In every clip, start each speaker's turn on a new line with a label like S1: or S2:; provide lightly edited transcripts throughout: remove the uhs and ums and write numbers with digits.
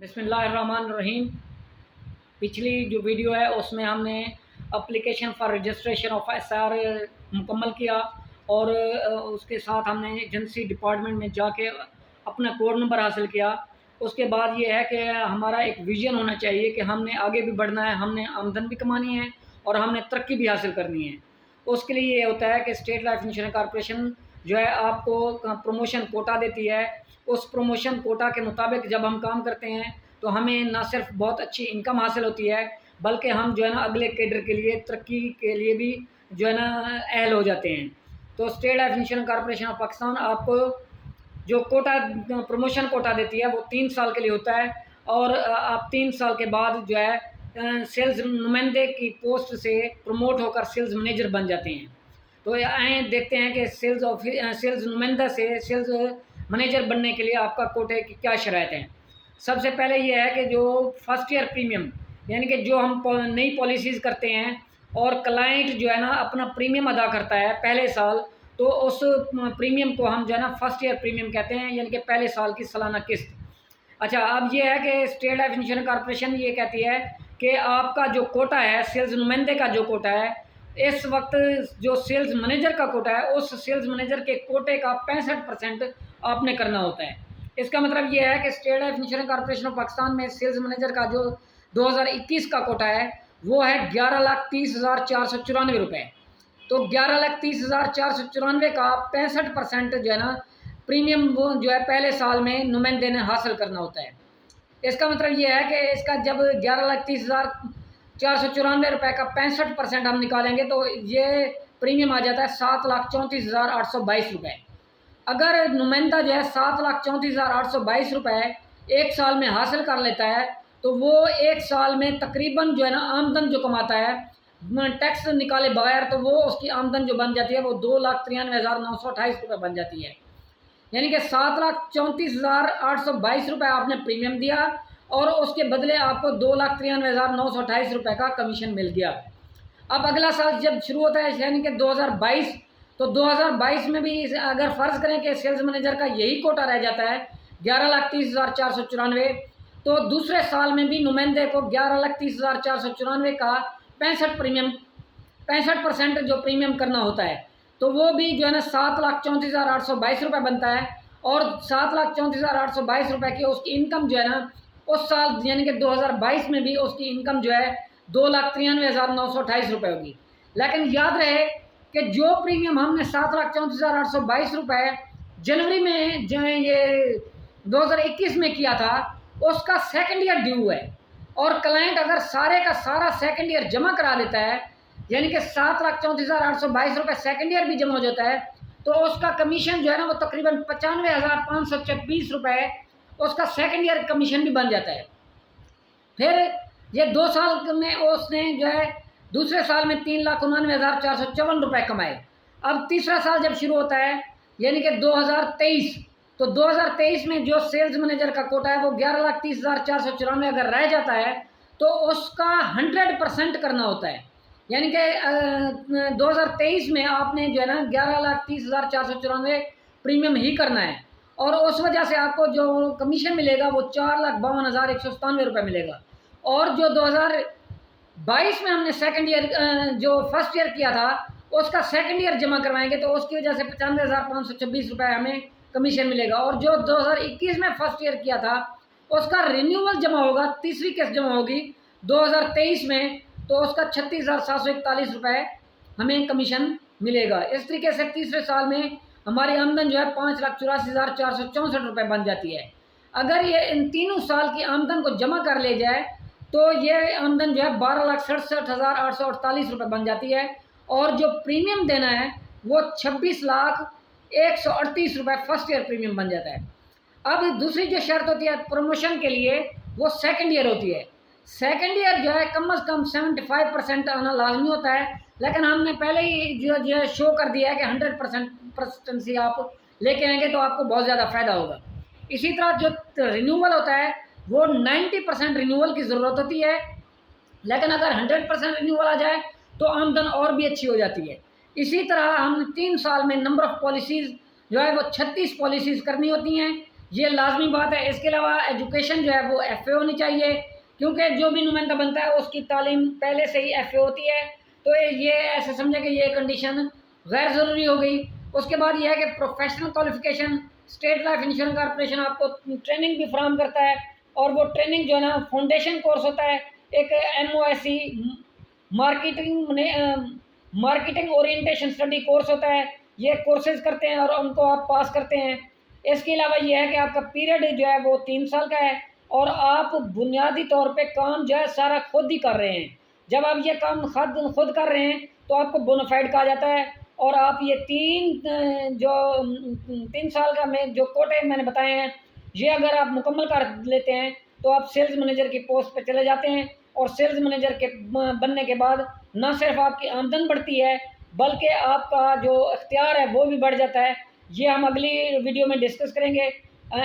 S1: बिस्मिल्लाहिर्रहमानिर्रहीम। पिछली जो वीडियो है उसमें हमने application for registration of SR मुकम्मल किया और उसके साथ हमने एजेंसी डिपार्टमेंट में जाके अपना कोड नंबर हासिल किया। उसके बाद ये है कि हमारा एक विज़न होना चाहिए कि हमने आगे भी बढ़ना है, हमने आमदन भी कमानी है और हमने तरक्की भी हासिल करनी है। उसके लिए ये होता है कि स्टेट लाइफ इंश्योरेंस कॉर्पोरेशन जो है आपको प्रमोशन कोटा देती है। उस प्रमोशन कोटा के मुताबिक जब हम काम करते हैं तो हमें ना सिर्फ बहुत अच्छी इनकम हासिल होती है बल्कि हम जो है ना अगले कैडर के लिए तरक्की के लिए भी जो है ना अहल हो जाते हैं। तो state life insurance corporation of Pakistan आपको जो कोटा प्रमोशन कोटा देती है वो 3 साल के लिए होता है और आप 3 साल के बाद जो है सेल्स नुमाइंदे की पोस्ट से प्रमोट होकर सेल्स मैनेजर बन जाते हैं। तो आए देखते हैं कि सेल्स नुमाइंदा से सेल्स मैनेजर बनने के लिए आपका कोटे की क्या शराइत हैं। सबसे पहले ये है कि जो फर्स्ट ईयर प्रीमियम यानी कि जो हम नई पॉलिसीज़ करते हैं और क्लाइंट जो है ना अपना प्रीमियम अदा करता है पहले साल, तो उस प्रीमियम को हम जो है ना फर्स्ट ईयर प्रीमियम कहते हैं, यानी कि पहले साल की सालाना किस्त। अच्छा, अब ये है कि स्टेट लाइफ इंश्योरेंस कॉर्पोरेशन ये कहती है कि आपका जो कोटा है, सेल्स नुमाइंदे का जो कोटा है, इस वक्त जो सेल्स मैनेजर का कोटा है उस सेल्स मैनेजर के कोटे का 65% आपने करना होता है। इसका मतलब ये है कि state life insurance corporation of Pakistan में सेल्स मैनेजर का जो 2021 का कोटा है वो है 11,30,494 रुपये। तो 11,30,494 का 65% जो है ना प्रीमियम वो जो है पहले साल में नुमाइंदे ने हासिल करना होता है। इसका मतलब ये है कि इसका जब 11,30,494 रुपये का 65% हम निकालेंगे तो ये प्रीमियम आ जाता है 7,34,822 रुपये। अगर नुमाइंदा जो है 7,34,822 रुपये एक साल में हासिल कर लेता है तो वो एक साल में तकरीबन जो है ना आमदन जो कमाता है टैक्स निकाले बगैर, तो वो उसकी आमदन जो बन जाती है वो 2,93,928 रुपये बन जाती है। यानी कि 7,34,822 रुपये आपने प्रीमियम दिया और उसके बदले आपको 2,93,928 रुपये का कमीशन मिल गया। अब अगला साल जब शुरू होता है यानी कि 2022, तो 2022 में भी अगर फ़र्ज़ करें कि सेल्स मैनेजर का यही कोटा रह जाता है 11,30,494, तो दूसरे साल में भी नुमाइंदे को 11,30,494 का 65% जो प्रीमियम करना होता है, तो वो भी जो है ना 7,34,822 रुपये बनता है। और 7,34,822 रुपये की उसकी इनकम जो है ना उस साल यानी कि 2022 में भी उसकी इनकम जो है 2,93,928 रुपये होगी। लेकिन याद रहे कि जो प्रीमियम हमने 7,34,822 रुपये जनवरी में जो है ये 2021 में किया था उसका सेकंड ईयर ड्यू है और क्लाइंट अगर सारे का सारा सेकंड ईयर जमा करा देता है यानी कि 7,34,822 रुपये सेकंड ईयर भी जमा हो जाता है तो उसका कमीशन जो है ना वो तकरीबन 95,526 रुपये उसका सेकंड ईयर कमीशन भी बन जाता है। फिर ये 2 साल में उसने जो है दूसरे साल में 3,99,454 रुपये कमाए। अब तीसरा साल जब शुरू होता है यानी कि 2023, तो 2023 में जो सेल्स मैनेजर का कोटा है वो 11,30,494 अगर रह जाता है तो उसका 100% करना होता है। यानी कि 2023 में आपने जो है ना 11,30,494 प्रीमियम ही करना है और उस वजह से आपको जो कमीशन मिलेगा वो 4,52,197 रुपये मिलेगा। और जो 2022 में हमने सेकंड ईयर जो फर्स्ट ईयर किया था उसका सेकंड ईयर जमा करवाएंगे तो उसकी वजह से 95,526 रुपये हमें कमीशन मिलेगा। और जो 2021 में फर्स्ट ईयर किया था उसका रिन्यूअल जमा होगा, तीसरी किस्त जमा होगी 2023 में, तो उसका 36,741 रुपये हमें कमीशन मिलेगा। इस तरीके से तीसरे साल में हमारी आमदन जो है 5,84,464 रुपये बन जाती है। अगर ये इन तीनों साल की आमदन को जमा कर ले जाए तो ये आमदन जो है 12,67,848 रुपये बन जाती है और जो प्रीमियम देना है वो 26,01,38 रुपये फर्स्ट ईयर प्रीमियम बन जाता है। अब दूसरी जो शर्त होती है प्रमोशन के लिए वो सेकंड ईयर होती है। सेकंड ईयर जो है कम से कम 75% आना लाजमी होता है, लेकिन हमने पहले ही जो है शो कर दिया है कि 100% आप लेके आएंगे तो आपको बहुत ज़्यादा फ़ायदा होगा। इसी तरह जो रिन्यूअल होता है वो 90% रिन्यूअल की ज़रूरत होती है, लेकिन अगर 100% रिन्यूअल आ जाए तो आमदन और भी अच्छी हो जाती है। इसी तरह हम 3 साल में नंबर ऑफ़ पॉलिसीज़ जो है वो 36 पॉलिसीज़ करनी होती हैं, ये लाजमी बात है। इसके अलावा एजुकेशन जो है वो FA होनी चाहिए, क्योंकि जो भी नुमाइंदा बनता है उसकी तालीम पहले से ही FA होती है। तो ये ऐसे समझे कि ये कंडीशन गैर ज़रूरी हो गई। उसके बाद ये है कि professional qualification, state life insurance corporation आपको ट्रेनिंग भी फराहम करता है, और वो ट्रेनिंग जो है ना फाउंडेशन कोर्स होता है, एक MOSC marketing orientation study course होता है। ये कोर्सेज करते हैं और उनको आप पास करते हैं। इसके अलावा ये है कि आपका पीरियड जो है वो 3 साल का है, और आप बुनियादी तौर पे काम जो है सारा खुद ही कर रहे हैं। जब आप ये काम खुद कर रहे हैं तो आपको बोनाफाइड कहा जाता है। और आप ये 3 साल का में जो कोटे मैंने बताए हैं, ये अगर आप मुकम्मल कर लेते हैं तो आप सेल्स मैनेजर की पोस्ट पे चले जाते हैं। और सेल्स मैनेजर के बनने के बाद न सिर्फ आपकी आमदन बढ़ती है, बल्कि आपका जो इख्तियार है वो भी बढ़ जाता है। ये हम अगली वीडियो में डिस्कस करेंगे।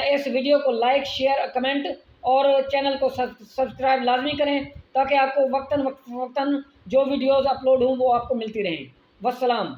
S1: इस वीडियो को लाइक, शेयर, कमेंट और चैनल को सब्सक्राइब लाजमी करें, ताकि आपको वक्तन जो वीडियोज़ अपलोड हों वो आपको मिलती रहें। वस्सलाम।